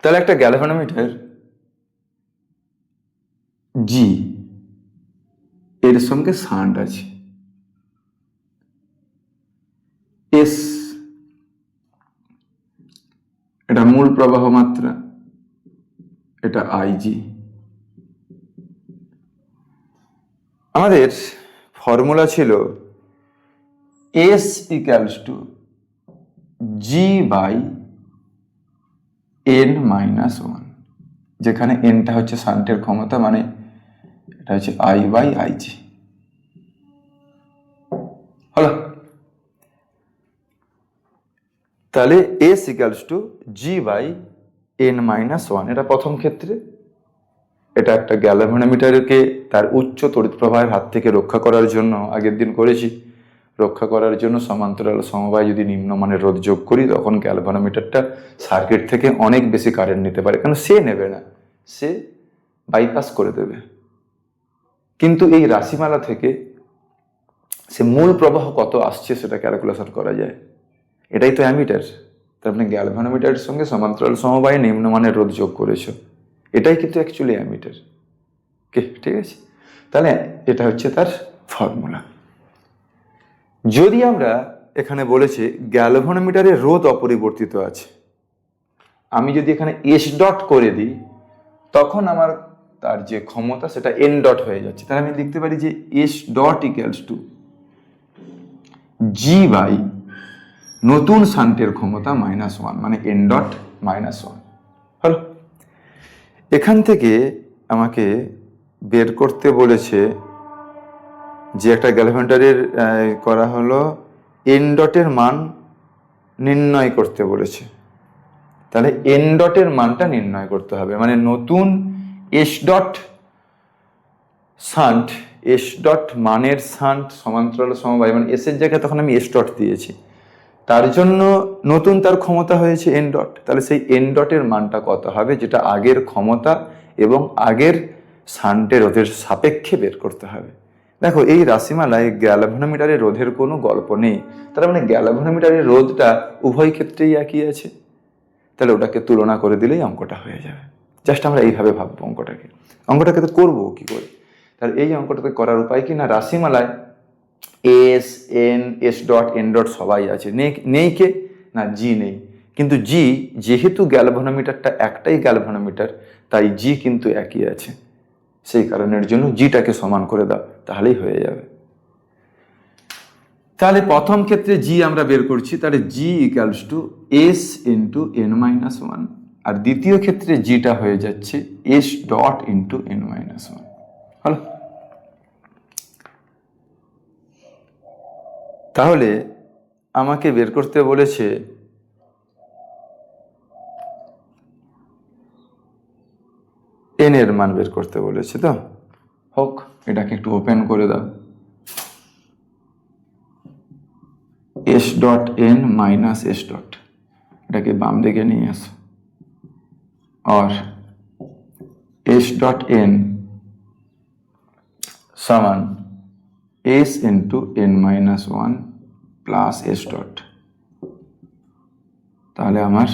তাহলে একটা গ্যালভানোমিটার জি এর সঙ্গে শান্ট আছে এস, এটা মূল প্রবাহ মাত্রা, এটা আইজি। আমাদের ফর্মুলা ছিল S equals to G by n-1, যেখানে nটা হচ্ছে শান্টের ক্ষমতা, মানে এটা হচ্ছে I বাই আইজি। হলো। তাহলে S equals to G by n-1, এটা প্রথম ক্ষেত্রে। এটা একটা গ্যালভানোমিটারকে তার উচ্চ তড়িৎ প্রবাহের হাত থেকে রক্ষা করার জন্য, আগের দিন করেছি, রক্ষা করার জন্য সমান্তরাল সমবায় যদি নিম্নমানের রোধ যোগ করি তখন গ্যালভানোমিটারটা সার্কিট থেকে অনেক বেশি কারেন্ট নিতে পারে, কারণ সে নেবে না, সে বাইপাস করে দেবে। কিন্তু এই রাশিমালা থেকে সে মূল প্রবাহ কত আসছে সেটা ক্যালকুলেশন করা যায়। এটাই তো অ্যামিটার। তার মানে গ্যালভানোমিটারের সঙ্গে সমান্তরাল সমবায়ে নিম্নমানের রোধ যোগ করেছো, এটাই কিন্তু অ্যাকচুয়ালি অ্যামিটার। কে ঠিক আছে, তাহলে এটা হচ্ছে তার ফর্মুলা। যদি আমরা এখানে বলেছে গ্যালভানোমিটারের রোধ অপরিবর্তিত আছে, আমি যদি এখানে এস ডট করে দিই তখন আমার তার যে ক্ষমতা সেটা এন ডট হয়ে যাচ্ছে। তাহলে আমি লিখতে পারি যে S dot equals to G by নতুন শান্টের ক্ষমতা -1, মানে এন ডট -1 হলো। এখান থেকে আমাকে বের করতে বলেছে যে একটা গ্যালভানোমিটারের করা হলো এন ডটের মান নির্ণয় করতে বলেছে। তাহলে এন ডটের মানটা নির্ণয় করতে হবে, মানে নতুন S dot shunt, S dot মানের শান্ট সমান্তরাল সমবায়, মানে এস এর জায়গায় তখন আমি এস ডট দিয়েছি, তার জন্য নতুন তার ক্ষমতা হয়েছে এন ডট। তাহলে সেই এন ডটের মানটা কত হবে, যেটা আগের ক্ষমতা এবং আগের শান্টের রোধের সাপেক্ষে বের করতে হবে। দেখো এই রাশিমালায় গ্যালভানোমিটারের রোধের কোনো গল্প নেই, তার মানে গ্যালভানোমিটারের রোধটা উভয় ক্ষেত্রেই একই আছে। তাহলে ওটাকে তুলনা করে দিলেই অঙ্কটা হয়ে যাবে। জাস্ট আমরা এইভাবে ভাববো অঙ্কটাকে তো করবো কি করে। তাহলে এই অঙ্কটাকে করার উপায় কি, না রাশিমালায় S N S dot N dot সবাই আছে, নেই কে না জি নেই, কিন্তু জি যেহেতু গ্যালভানোমিটারটা একটাই গ্যালভানোমিটার তাই জি কিন্তু একই আছে, সেই কারণের জন্য জিটাকে সমান করে দাও তাহলেই হয়ে যাবে। তাহলে প্রথম ক্ষেত্রে জি আমরা বের করছি, তাহলে G equals to S into N -1, আর দ্বিতীয় ক্ষেত্রে জিটা হয়ে যাচ্ছে এস ডট ইন্টু এন -1 হলো। তাহলে আমাকে বের করতে বলেছে এন এর মান বের করতে বলেছে, তো হোক, এটাকে একটু ওপেন করে দাও। S dot N minus S dot, এটাকে বাম দিকে নিয়ে আসো, और एस डॉट एन समान S into N -1 plus S dot. তাহলে আমার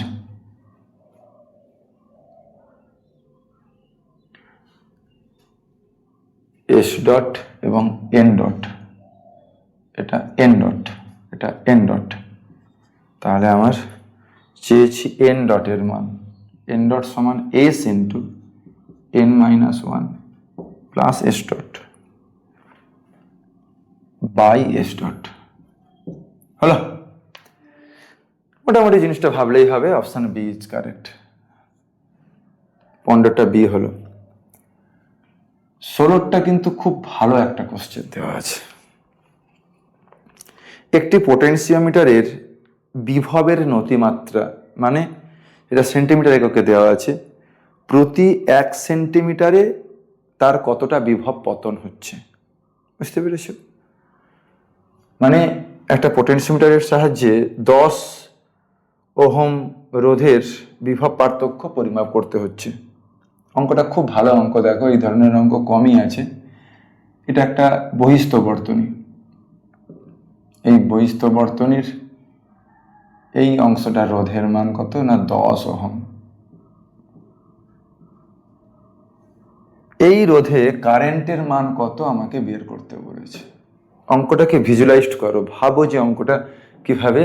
এস ডট এবং এন ডট, এটা এন ডট, এটা এন ডট, তাহলে আমার চেয়েছি এন ডটের মান, এন ডট সমান S into N -1 plus S dot by S dot হলো। মোটামুটি জিনিসটা ভাবলেই হবে, অপশন বি ইজ কারেক্ট। 15টা বি হলো। 16টা কিন্তু খুব ভালো একটা কোশ্চেন দেওয়া আছে। একটি পোটেনশিওমিটারের বিভবের নতিমাত্রা, মানে এটা সেন্টিমিটার এককে দেওয়া আছে, প্রতি 1 সেন্টিমিটারে তার কতটা বিভব পতন হচ্ছে, বুঝতে পেরেছ? মানে একটা পোটেনশিওমিটারের সাহায্যে 10 ওহম রোধের বিভব পার্থক্য পরিমাপ করতে হচ্ছে। অঙ্কটা খুব ভালো অঙ্ক, দেখো এই ধরনের অঙ্ক কমই আছে। এটা একটা বহিস্থ বর্তনী, এই বহিস্থ বর্তনীর এই অংশটা রোধের মান কত না 10 ওহম। এই রোধে কারেন্টের মান কত আমাকে বের করতে বলেছে। অঙ্কটাকে ভিজুয়ালাইজড করো, ভাবো যে অঙ্কটা কিভাবে,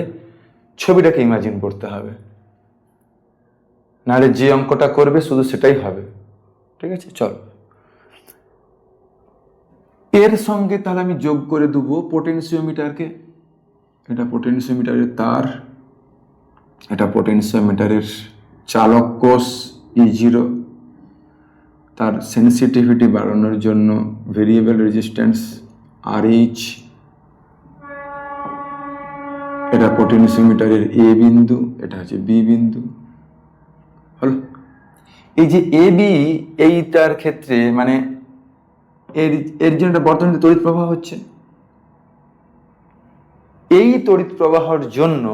ছবিটাকে ইমাজিন করতে হবে, নাহলে যে অঙ্কটা করবে শুধু সেটাই হবে। ঠিক আছে, চলো এর সঙ্গে তাহলে আমি যোগ করে দেবো পোটেনশিওমিটারকে। এটা পোটেনশিওমিটারের তার, এটা পোটেনশিওমিটারের চালক কোষ E0, তার সেন্সিটিভিটি বাড়ানোর জন্য ভেরিয়েবল রেজিস্ট্যান্স RH, এটা পোটেনশিওমিটারের A বিন্দু, এটা হচ্ছে B বিন্দু হলো। এই যে AB, এইটার ক্ষেত্রে মানে এর জন্য একটা বর্তনীতে তড়িৎ প্রবাহ হচ্ছে। এই তড়িৎ প্রবাহের জন্য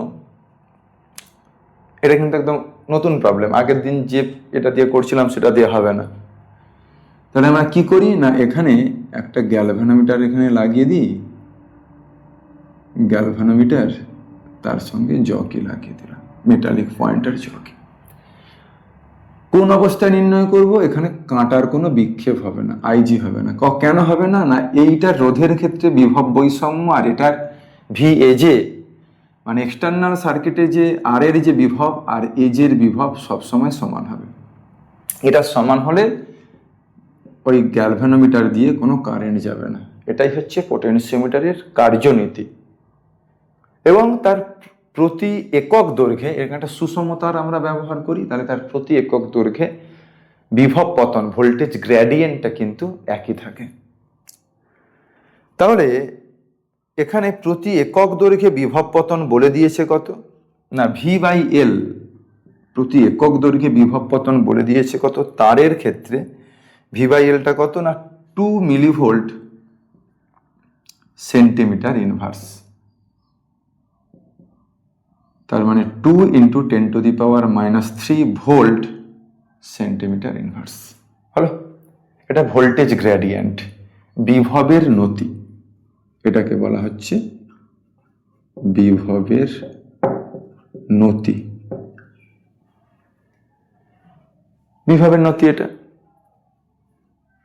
এটা কিন্তু একদম নতুন প্রবলেম, আগের দিন যে এটা দিয়ে করছিলাম সেটা দিয়ে হবে না। তাহলে আমরা কি করি না, এখানে একটা গ্যালভানোমিটার এখানে লাগিয়ে দিই, গ্যালভানোমিটার তার সঙ্গে জকি লাগিয়ে দিলাম, মেটালিক পয়েন্টার জকি। কোন অবস্থায় নির্ণয় করব? এখানে কাঁটার কোনো বিক্ষেপ হবে না, আইজি হবে না। কেন হবে না? না এইটার রোধের ক্ষেত্রে বিভব বৈষম্য আর এটার ভিএজে মানে এক্সটার্নাল সার্কিটে যে আর এর যে বিভব আর এজের বিভব সবসময় সমান হবে। এটা সমান হলে ওই গ্যালভানোমিটার দিয়ে কোনো কারেন্ট যাবে না। এটাই হচ্ছে পোটেনশিওমিটারের কার্যনীতি। এবং তার প্রতি একক দৈর্ঘ্যে এখানে একটা সুষমতার আমরা ব্যবহার করি, তাহলে তার প্রতি একক দৈর্ঘ্যে বিভব পতন ভোল্টেজ গ্রেডিয়েন্টটা কিন্তু একই থাকে। তাহলে এখানে প্রতি একক দৈর্ঘ্যে বিভব পতন বলে দিয়েছে কত? না V/L প্রতি একক দৈর্ঘ্যে বিভব পতন বলে দিয়েছে কত? তারের ক্ষেত্রে V/Lটা কত? না 2 মিলিভোল্ট সেন্টিমিটার ইনভার্স। তার মানে 2 × 10⁻³ ভোল্ট সেন্টিমিটার ইনভার্স। হলো, এটা ভোল্টেজ গ্রেডিয়েন্ট, বিভবের নতি। এটাকে বলা হচ্ছে বিভবের নতি। বিভবের নতি এটা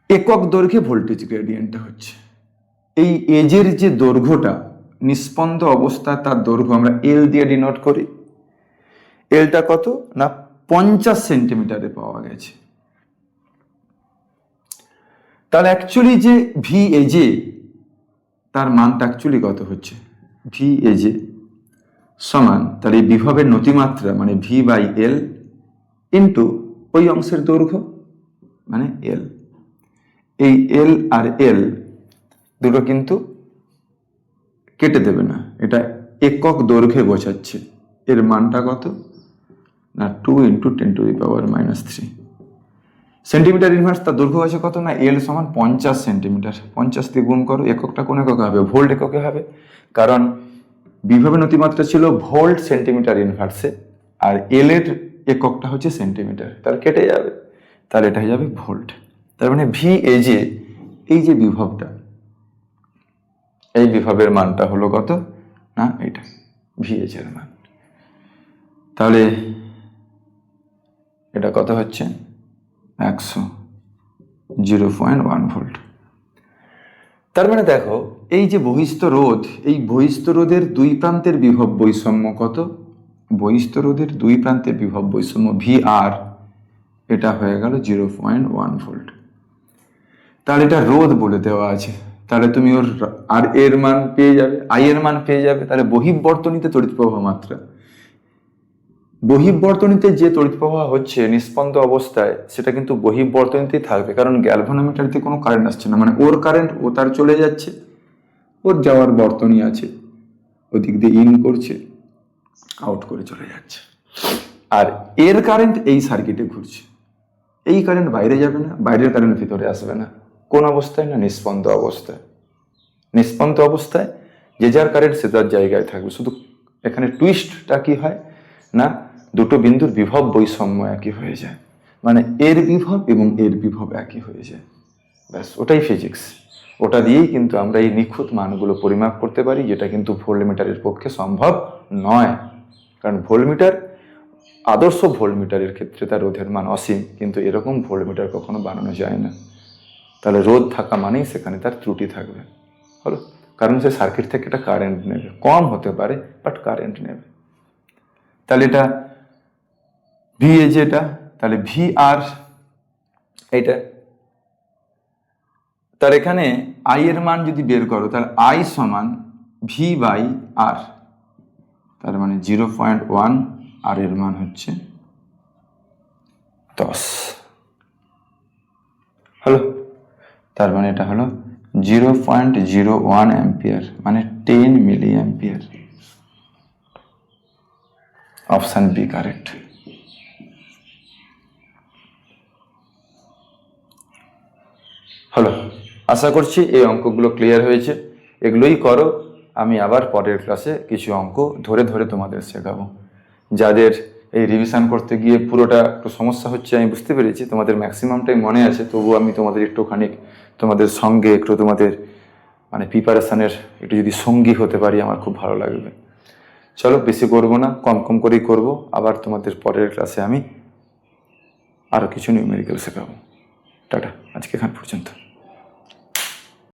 একক দৈর্ঘ্যে ভোল্টেজ গ্রেডিয়েন্টটা হচ্ছে এই এজের যে দৈর্ঘ্যটা নিস্পন্দ অবস্থায় তার দৈর্ঘ্য আমরা এল দিয়ে ডিনোট করি। এলটা কত? না 50 সেন্টিমিটারে পাওয়া গেছে। তাহলে অ্যাকচুয়ালি যে ভিএজে তার মানটা অ্যাকচুয়ালি কত হচ্ছে? ভিএজে সমান তাহলে এই বিভবের নতিমাত্রা মানে V/L ইন্টু ওই অংশের দৈর্ঘ্য মানে এল। এই এল আর এল দুটো কিন্তু কেটে দেবে না, এটা একক দৈর্ঘ্যে বোঝাচ্ছে। এর মানটা কত? না 2 × 10⁻³ সেন্টিমিটার ইনভার্স। তার দৈর্ঘ্য আছে কত? না এল সমান 50 সেন্টিমিটার। 50 দিয়ে গুণ করো, এককটা কোন এককে হবে? ভোল্ট এককে হবে, কারণ বিভবের নতিমাত্রা ছিল ভোল্ট সেন্টিমিটার ইনভার্সে আর এল এর এককটা হচ্ছে সেন্টিমিটার, তাহলে কেটে যাবে, তাহলে এটা হয়ে যাবে ভোল্ট। তার মানে ভিএজে এই যে বিভবটা, এই বিভবের মানটা হলো কত? না এটা ভিএজ এর মান। তাহলে এটা কত হচ্ছে? 0.1 ভোল্ট। তার মানে দেখো এই যে বহিস্থ রোধ, এই বহিস্থ রোধের দুই প্রান্তের বিভব বৈষম্য কত? বহিস্থ রোধের দুই প্রান্তের বিভব বৈষম্য VR, এটা হয়ে গেল 0.1 ভোল্ট। তাহলে এটা রোধ বলে দেওয়া আছে, তাহলে তুমি ওর আর এর মান পেয়ে যাবে, আই এর মান পেয়ে যাবে। তাহলে বহিঃবর্তনীতে তড়িৎ প্রবাহ মাত্রা, বহিঃবর্তনীতে যে তড়িৎ প্রবাহ হচ্ছে নিস্পন্দ অবস্থায় সেটা কিন্তু বহিঃবর্তনীতেই থাকবে, কারণ গ্যালভানোমিটারতে কোনো কারেন্ট আসছে না, মানে ওর কারেন্ট ও তার চলে যাচ্ছে, ওর যাওয়ার বর্তনী আছে, ওদিক দিয়ে ইন করছে, আউট করে চলে যাচ্ছে। আর এর কারেন্ট এই সার্কিটে ঘুরছে, এই কারেন্ট বাইরে যাবে না, বাইরের কারেন্ট ভিতরে আসবে না। কোন অবস্থায়? না নিস্পন্দ অবস্থায়। নিস্পন্দ অবস্থায় যে যার কারেন্ট সে তার জায়গায় থাকবে। শুধু এখানে টুইস্টটা কি হয়? না দুটো বিন্দুর বিভব বৈষম্য একই হয়ে যায়, মানে এর বিভব এবং এর বিভব একই হয়ে যায়, ব্যাস ওটাই ফিজিক্স। ওটা দিয়েই কিন্তু আমরা এই নিখুঁত মানগুলো পরিমাপ করতে পারি, যেটা কিন্তু ভোল্টমিটারের পক্ষে সম্ভব নয়। কারণ ভোল্টমিটার, আদর্শ ভোল্টমিটারের ক্ষেত্রে তার রোধের মান অসীম, কিন্তু এরকম ভোল্টমিটার কখনো বানানো যায় না। তাহলে রোধ থাকা মানেই সেখানে তার ত্রুটি থাকবে, হলো, কারণ সে সার্কিট থেকে একটা কারেন্ট নেবে, কম হতে পারে বাট কারেন্ট নেবে। তাহলে এটা ভিএ যেটা, তাহলে VR এইটা। তার এখানে আই এর মান যদি বের করো, তাহলে আই সমান V/R, তার মানে 0.1, আর এর মান হচ্ছে 10, হলো। তার মানে এটা হলো 0.01 অ্যাম্পিয়ার, মানে 10 milliampere. Option B correct. হলো, আশা করছি এই অঙ্কগুলো ক্লিয়ার হয়েছে। এগুলোই করো, আমি আবার পরের ক্লাসে কিছু অঙ্ক ধরে ধরে তোমাদের শেখাবো। যাদের এই রিভিশন করতে গিয়ে পুরোটা একটু সমস্যা হচ্ছে আমি বুঝতে পেরেছি, তোমাদের ম্যাক্সিমামটাই মনে আছে, তবুও আমি তোমাদের একটুখানি তোমাদের সঙ্গে একটু তোমাদের মানে প্রিপারেশনের একটু যদি সঙ্গী হতে পারি আমার খুব ভালো লাগবে। চলো বেশি করবো না, কম কম করেই করবো। আবার তোমাদের পরের ক্লাসে আমি আরও কিছু নিউমেরিক্যাল শেখাবো। টাটা, আজকে এখান পর্যন্ত।